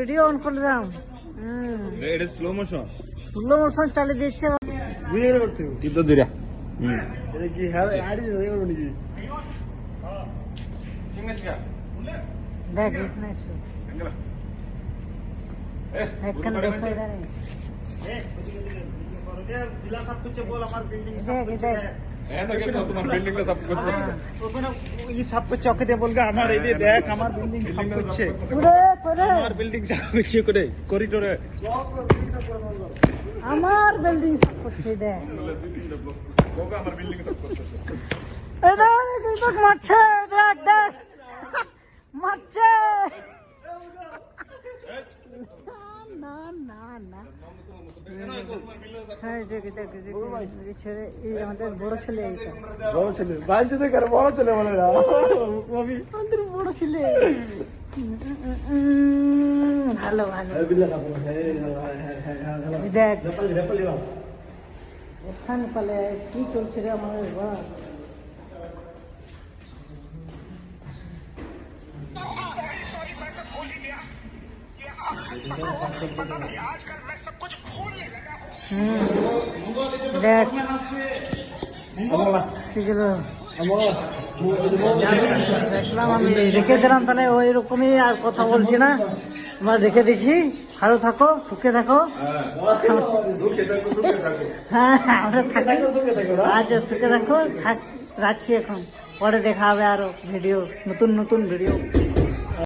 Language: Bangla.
ভিডিও অন করলাম। এটা স্লো মোশন চালিয়ে দিচ্ছে। বুঝে গেলে করতে হবে। কিন্তু দূরে এটা কি হ্যাঁ আড়ি হয়ে গেল নাকি? দেখ इतना सो একখান দেখো इधर बिला सब कुछ बोल हमारे बिल्डिंग देख তোমার বিল্ডিং সব ये सब कुछ चौक दे बोल गया हमारे ये देख हमार बिल्डिंग सब कुछ है पूरे पूरे हमार बिल्डिंग सब कुछ है करे कॉरिडोर है আমার বিল্ডিং সব করছে দেখ আমার বিল্ডিং সব করছে এই দেখ মারছে দেখ দেখ মারছে না না না হ্যাঁ দেখ দেখ দেখ ছেলে এই আমাদের বড় ছেলে এইটা বড় ছেলে বাইরে থেকে করে বড় ছেলে বলে না কবি আমাদের বড় ছেলে ভালো ভালো বিল্লা না বলে দেখ রেপল দিবা ওখানে পালে কি চলছে রে আমাদের বাবা দেখ দেখলাম আমি রেখে দিলাম তাহলে ওই রকমই আর কথা বলছি না আমরা রেখে দিচ্ছি ভালো থাকো সুখে থাকো হ্যাঁ আমরা থাকি আচ্ছা সুখে থাকো রাখছি এখন পরে দেখা হবে আরো ভিডিও নতুন ভিডিও